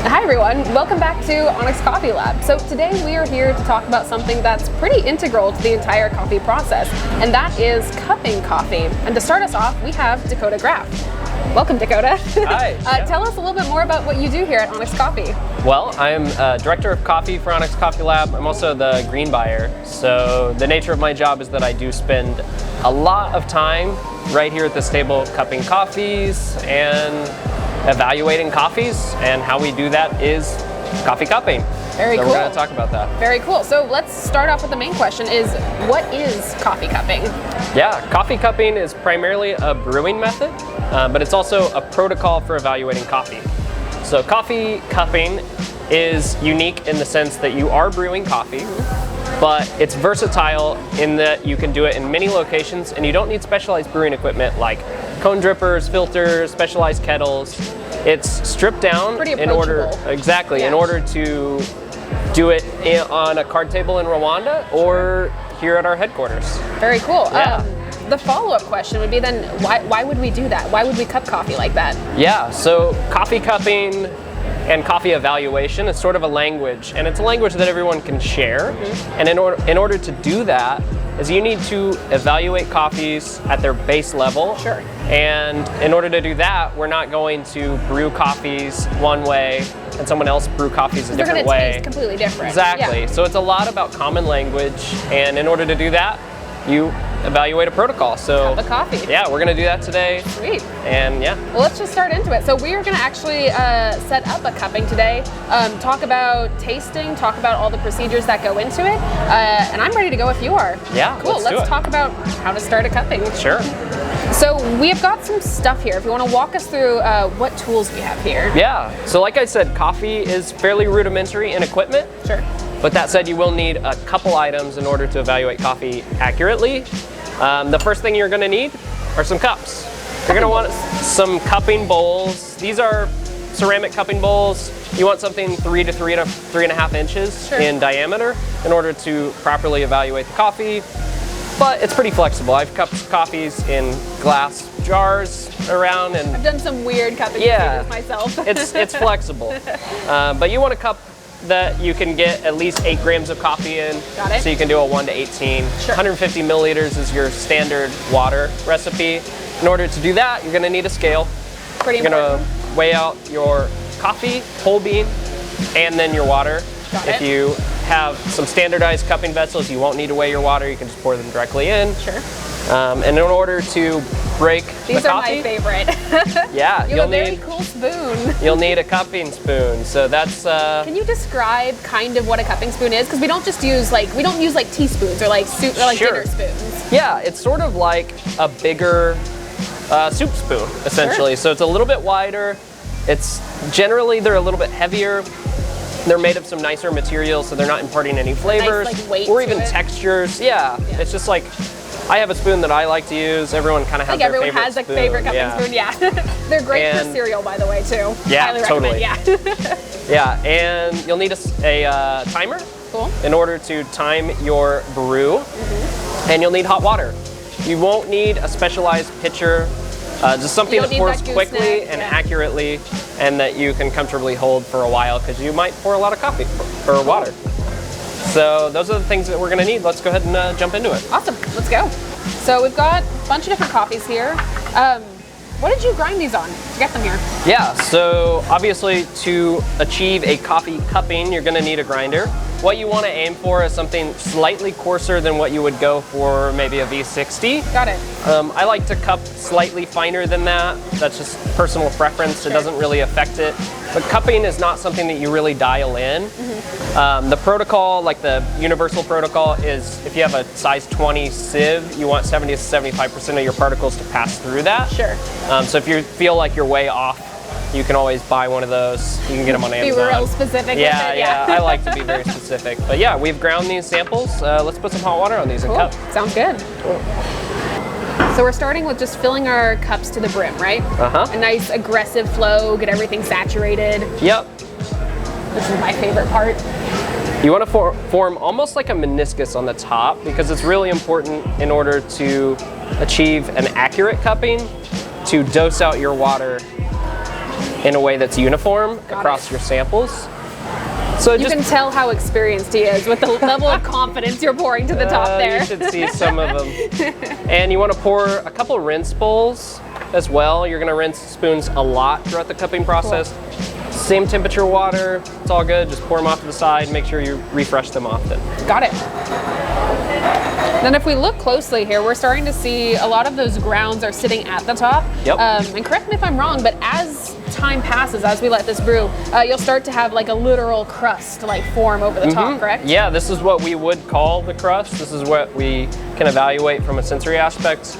Hi everyone, welcome back to Onyx Coffee Lab. So today we are here to talk about something that's pretty integral to the entire coffee process, and that is cupping coffee. And to start us off, we have Dakota Graff. Welcome, Dakota. Hi. Tell us a little bit more about what you do here at Onyx Coffee. Well, I'm Director of Coffee for Onyx Coffee Lab. I'm also the green buyer. So the nature of my job is that I do spend a lot of time right here at this table cupping coffees and evaluating coffees, and how we do that is coffee cupping. Very cool. So we're going to talk about that. Very cool. So let's start off with the main question is, what is coffee cupping? Yeah, coffee cupping is primarily a brewing method, but it's also a protocol for evaluating coffee. So coffee cupping is unique in the sense that you are brewing coffee, but it's versatile in that you can do it in many locations and you don't need specialized brewing equipment like cone drippers, filters, specialized kettles. It's stripped down in order, in order to do it on a card table in Rwanda or here at our headquarters. Very cool. Yeah. The follow-up question would be then, why would we do that? Why would we cup coffee like that? Yeah, so coffee cupping and coffee evaluation is sort of a language, and it's a language that everyone can share. And in order to do that, is you need to evaluate coffees at their base level. Sure. And in order to do that, we're not going to brew coffees one way and someone else brew coffees a different way. They're going to taste completely different. Exactly. Yeah. So it's a lot about common language, and in order to do that, you evaluate a protocol. So cup of coffee. Yeah, we're going to do that today. Sweet. And yeah. Well, let's just start into it. So we are going to actually set up a cupping today, talk about tasting, talk about all the procedures that go into it, and I'm ready to go if you are. Yeah, cool. Let's talk about how to start a cupping. Sure. So we have got some stuff here. If you want to walk us through what tools we have here. Yeah. So like I said, coffee is fairly rudimentary in equipment. Sure. But that said, you will need a couple items in order to evaluate coffee accurately. The first thing you're going to need are some cups. You're going to want some cupping bowls. These are ceramic cupping bowls. You want something 3 to 3.5 inches in diameter in order to properly evaluate the coffee. But it's pretty flexible. I've cupped coffees in glass jars around, and I've done some weird cupping procedures myself. it's flexible. But you want a cup that you can get at least 8 grams of coffee in. Got it. So you can do a 1 to 18. Sure. 150 milliliters is your standard water recipe. In order to do that, you're gonna need a scale. Pretty You're gonna weigh out your coffee, whole bean, and then your water. Got If it. you have some standardized cupping vessels, you won't need to weigh your water. You can just pour them directly in. Sure. And in order to break These the are coffee, my favorite. yeah, You have a very cool spoon. You'll need a cupping spoon. So that's. Can you describe kind of what a cupping spoon is? Because we don't just use we don't use like teaspoons or like soup or like dinner spoons. Yeah, it's sort of like a bigger soup spoon, essentially. Sure. So it's a little bit wider. It's generally they're a little bit heavier. They're made of some nicer materials, so they're not imparting any flavors nice, weight or to even it. textures. Yeah, it's just like. I have a spoon that I like to use. Everyone kind of has their favorite spoon. Everyone has a favorite cupping spoon, yeah. They're great for cereal, by the way, too. Yeah, Highly totally. recommend, yeah. Yeah, and you'll need a timer. Cool. In order to time your brew, and you'll need hot water. You won't need a specialized pitcher, just something that pours quickly and accurately, and that you can comfortably hold for a while, because you might pour a lot of coffee or water. So those are the things that we're going to need. Let's go ahead and jump into it. Awesome, let's go. So we've got a bunch of different coffees here. What did you grind these on to get them here? Yeah, so obviously to achieve a coffee cupping, you're going to need a grinder. What you want to aim for is something slightly coarser than what you would go for maybe a V60. Got it. I like to cup slightly finer than that. That's just personal preference. It doesn't really affect it. But cupping is not something that you really dial in. The protocol, like the universal protocol, is if you have a size 20 sieve, you want 70 to 75% of your particles to pass through that. Sure. So if you feel like you're way off, you can always buy one of those. You can get them on Amazon. Be real specific with it, yeah. I like to be very specific. But yeah, we've ground these samples. Let's put some hot water on these and cup. Sounds good. Cool. So we're starting with just filling our cups to the brim, right? A nice aggressive flow, get everything saturated. Yep. This is my favorite part. You want to form almost like a meniscus on the top, because it's really important in order to achieve an accurate cupping to dose out your water in a way that's uniform across your samples. So you can tell how experienced he is with the level of confidence you're pouring to the top there. You should see some of them. And you want to pour a couple rinse bowls as well. You're going to rinse spoons a lot throughout the cupping process. Cool. Same temperature water, it's all good. Just pour them off to the side. Make sure you refresh them often. Got it. Then if we look closely here, we're starting to see a lot of those grounds are sitting at the top. Yep. And correct me if I'm wrong, but as time passes, as we let this brew, you'll start to have like a literal crust like form over the top, correct? Yeah, this is what we would call the crust. This is what we can evaluate from a sensory aspect.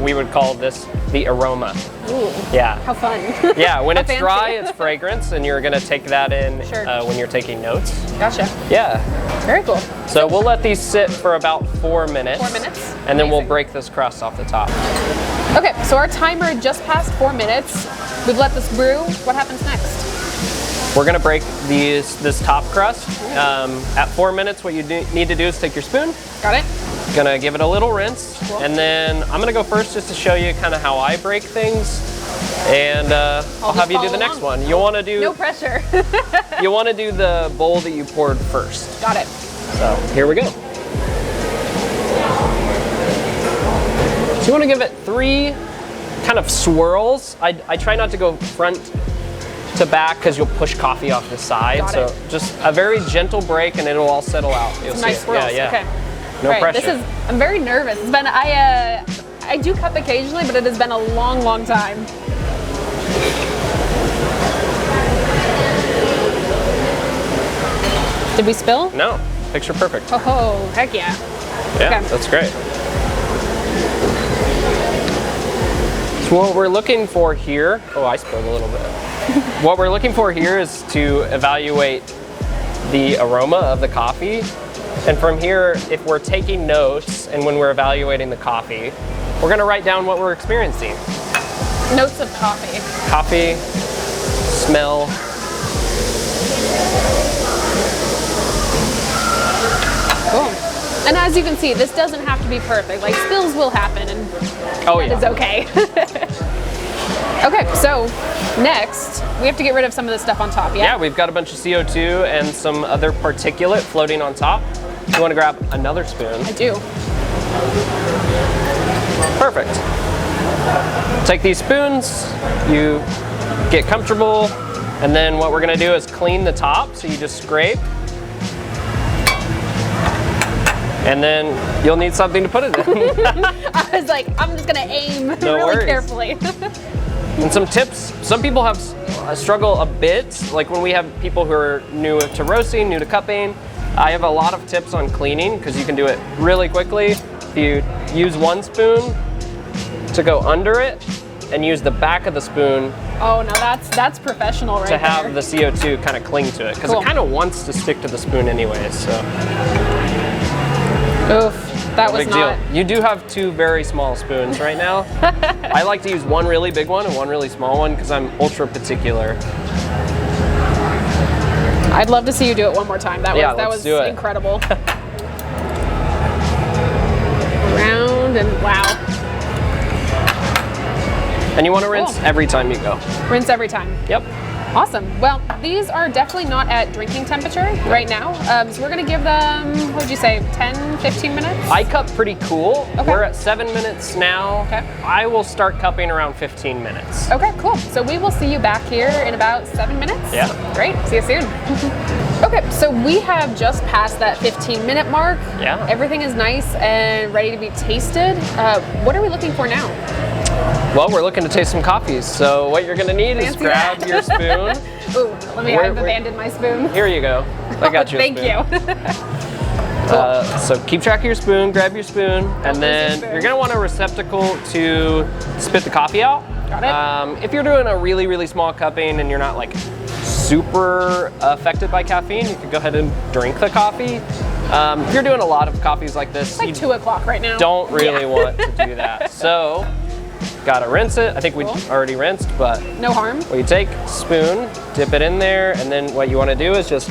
We would call this the aroma. Ooh, yeah. How fun. Yeah, when it's fancy. dry, it's fragrance, and you're gonna take that in Sure. when you're taking notes. Gotcha. Yeah. Very cool. So we'll let these sit for about 4 minutes. 4 minutes. And then we'll Amazing. break this crust off the top. Okay, so our timer just passed 4 minutes. We've let this brew. What happens next? We're gonna break this top crust. At 4 minutes, what you need to do is take your spoon. Got it. Gonna give it a little rinse. Cool. And then I'm gonna go first just to show you kind of how I break things. And I'll have you do the next one. You'll wanna do- No pressure. You'll wanna do the bowl that you poured first. Got it. So here we go. So you wanna give it 3 kind of swirls. I try not to go front to back because you'll push coffee off the side. Got so it. just a very gentle break and it'll all settle out. You'll see Nice it. swirls. Yeah, yeah. Okay. No All right, pressure. I'm very nervous. It's been, I do cup occasionally, but it has been a long, long time. Did we spill? No, picture perfect. Oh, heck yeah. Yeah, Okay. that's great. So what we're looking for here, oh, I spilled a little bit. What we're looking for here is to evaluate the aroma of the coffee. And from here, if we're taking notes and when we're evaluating the coffee, we're gonna write down what we're experiencing. Notes of coffee. Coffee, smell. Cool. And as you can see, this doesn't have to be perfect. Like spills will happen and Oh that yeah. is okay. Okay, so next, we have to get rid of some of the stuff on top, yeah? Yeah, we've got a bunch of CO2 and some other particulate floating on top. You wanna grab another spoon. I do. Perfect. Take these spoons, you get comfortable, and then what we're gonna do is clean the top, so you just scrape. And then you'll need something to put it in. I was like, I'm just gonna aim really worries. carefully. And some tips, some people have struggle a bit, like when we have people who are new to roasting, new to cupping, I have a lot of tips on cleaning because you can do it really quickly. If you use one spoon to go under it and use the back of the spoon Oh, now that's professional right to have there. the CO2 kind of cling to it because Cool. it kind of wants to stick to the spoon anyways, so. Oof, that was Big not. deal. You do have 2 very small spoons right now. I like to use one really big one and one really small one because I'm ultra particular. I'd love to see you do it one more time. That was do it. incredible. Round and wow. And you want to rinse Cool. every time you go. Rinse every time. Yep. Awesome. Well, these are definitely not at drinking temperature right now. So we're gonna give them, what would you say, 10, 15 minutes? I cup pretty cool. Okay. We're at 7 minutes now. Okay. I will start cupping around 15 minutes. Okay, cool. So we will see you back here in about 7 minutes. Yeah. Great. See you soon. Okay, so we have just passed that 15-minute mark. Yeah. Everything is nice and ready to be tasted. What are we looking for now? Well, we're looking to taste some coffees. So what you're gonna need is Fancy grab that. your spoon. Ooh, I've abandoned my spoon. Here you go. I got you a Thank spoon. you. So keep track of your spoon, grab your spoon, and lose then your spoon. you're gonna want a receptacle to spit the coffee out. Got it. If you're doing a really, really small cupping and you're not like super affected by caffeine, you could go ahead and drink the coffee. If you're doing a lot of coffees like this, It's like 2 o'clock right now. don't really Yeah. want to do that. So, gotta rinse it. I think we Cool. already rinsed, but No harm. what you take, spoon, dip it in there, and then what you want to do is just,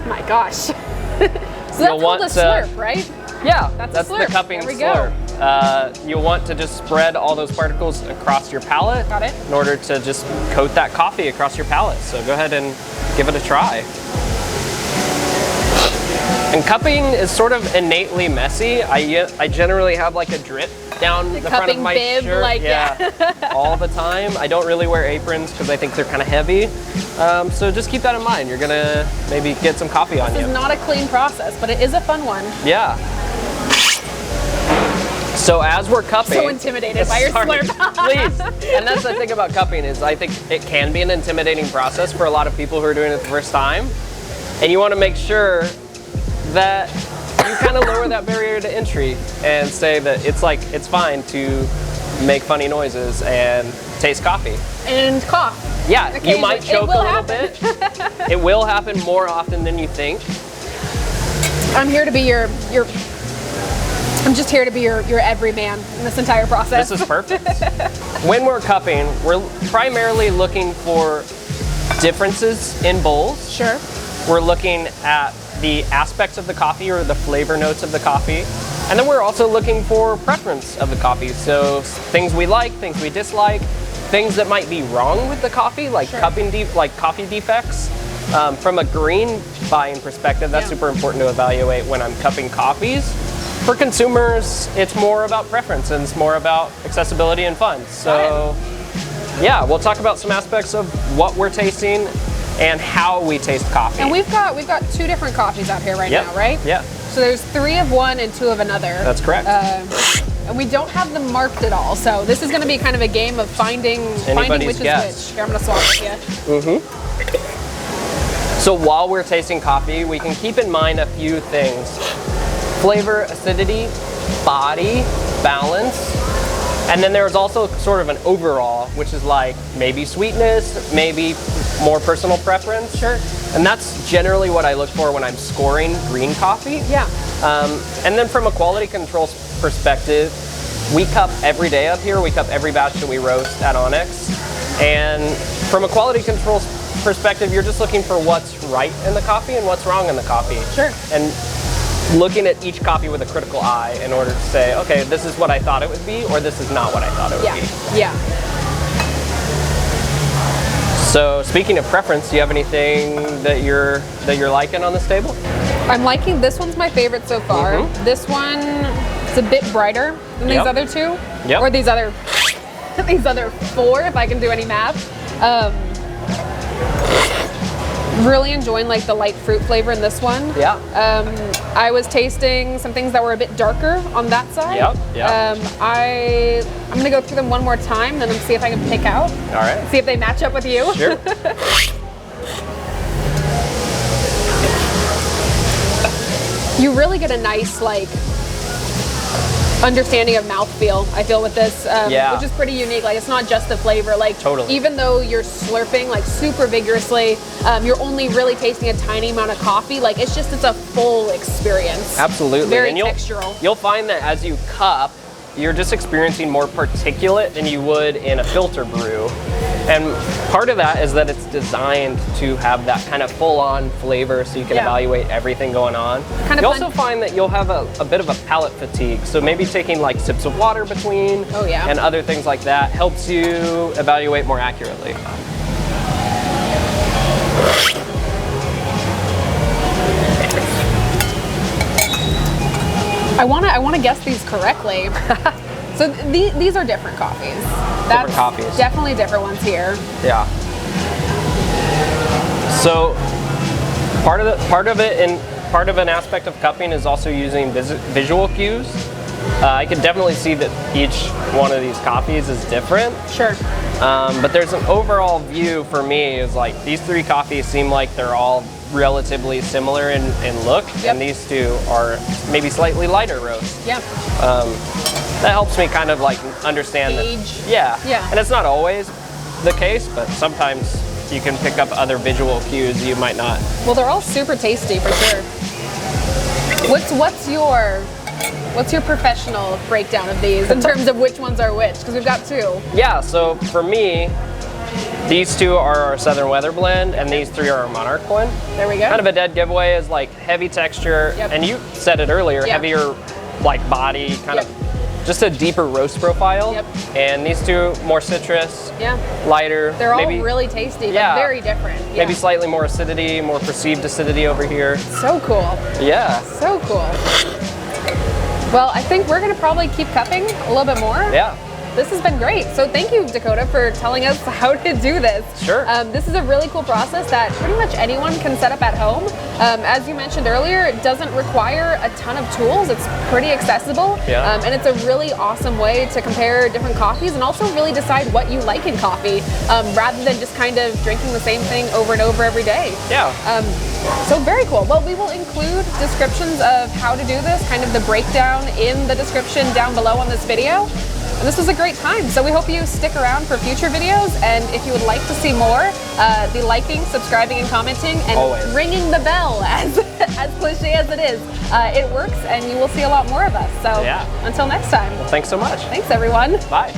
My gosh. So that's You'll called want a to- slurp, right? yeah, That's a that's slurp. the cupping There we go. slurp. you'll want to just spread all those particles across your palette. Got it. In order to just coat that coffee across your palette. So go ahead and give it a try. And cupping is sort of innately messy. I generally have like a drip down the front of my bib, shirt. like, all the time. I don't really wear aprons because I think they're kind of heavy. So just keep that in mind. You're gonna maybe get some coffee on you. This is not a clean process, but it is a fun one. Yeah. So as we're cupping, so intimidated by your slurp. Please. And that's the thing about cupping is I think it can be an intimidating process for a lot of people who are doing it the first time. And you want to make sure that you kind of lower that barrier to entry and say that it's fine to make funny noises and taste coffee. And cough. Yeah, you might choke a little bit. It will happen more often than you think. I'm here to be I'm just here to be your everyman in this entire process. This is perfect. When we're cupping, we're primarily looking for differences in bowls. Sure. We're looking at the aspects of the coffee or the flavor notes of the coffee. And then we're also looking for preference of the coffee. So things we like, things we dislike, things that might be wrong with the coffee, like coffee defects. From a green buying perspective, that's super important to evaluate when I'm cupping coffees. For consumers, it's more about preference and it's more about accessibility and fun. So yeah, we'll talk about some aspects of what we're tasting and how we taste coffee. And we've got 2 different coffees out here right now, right? Yeah. So there's 3 of one and 2 of another. That's correct. And we don't have them marked at all. So this is going to be kind of a game of finding which guess. is which. Here, I'm going to swap with you. So while we're tasting coffee, we can keep in mind a few things. Flavor, acidity, body, balance. And then there's also sort of an overall, which is like maybe sweetness, maybe more personal preference. Sure. And that's generally what I look for when I'm scoring green coffee. Yeah. And then from a quality control perspective, we cup every day up here. We cup every batch that we roast at Onyx. And from a quality control perspective, you're just looking for what's right in the coffee and what's wrong in the coffee. Sure. And looking at each coffee with a critical eye in order to say, okay, this is what I thought it would be, or this is not what I thought it would be. Yeah. So speaking of preference, do you have anything that you're liking on this table? I'm liking this one's my favorite so far. This one is a bit brighter than these other 2, or these other 4 if I can do any math. Really enjoying like the light fruit flavor in this one. Yeah. I was tasting some things that were a bit darker on that side. I'm gonna go through them one more time, then see if I can pick out. All right. See if they match up with you. Sure. You really get a nice like understanding of mouthfeel, I feel, with this, which is pretty unique. Like, it's not just the flavor. Like, even though you're slurping like super vigorously, you're only really tasting a tiny amount of coffee. Like, it's a full experience. Absolutely. Very and textural. You'll find that as you cup, you're just experiencing more particulate than you would in a filter brew. And part of that is that it's designed to have that kind of full-on flavor so you can evaluate everything going on. You also find that you'll have a bit of a palate fatigue. So maybe taking like sips of water between and other things like that helps you evaluate more accurately. I want to guess these correctly. So these are different coffees. Different coffees. Definitely different ones here. Yeah. So part of an aspect of cupping is also using visual cues. I can definitely see that each one of these coffees is different. Sure. But there's an overall view for me is like these 3 coffees seem like they're all relatively similar in look, and these 2 are maybe slightly lighter roast. Yep. That helps me kind of like understand Age. Yeah. And it's not always the case, but sometimes you can pick up other visual cues you might not. Well, they're all super tasty for sure. What's your professional breakdown of these in terms of which ones are which? Because we've got 2. Yeah, so for me, these 2 are our Southern Weather blend, and these 3 are our Monarch blend. There we go. Kind of a dead giveaway is like heavy texture, and you said it earlier, heavier like body, kind of just a deeper roast profile. Yep. And these two more citrus, Yeah. lighter. They're all maybe, really tasty, yeah, but very different. Yeah. Maybe slightly more acidity, more perceived acidity over here. So cool. Yeah. So cool. Well, I think we're gonna probably keep cupping a little bit more. Yeah. This has been great. So thank you, Dakota, for telling us how to do this. Sure. This is a really cool process that pretty much anyone can set up at home. As you mentioned earlier, it doesn't require a ton of tools. It's pretty accessible. Yeah. And it's a really awesome way to compare different coffees and also really decide what you like in coffee rather than just kind of drinking the same thing over and over every day. Yeah. So very cool. Well, we will include descriptions of how to do this, kind of the breakdown in the description down below on this video. And this was a great time, so we hope you stick around for future videos, and if you would like to see more, the liking, subscribing, and commenting, and always ringing the bell, as cliche as it is, it works, and you will see a lot more of us. So yeah. Until next time. Well, thanks so much. Thanks, everyone. Bye.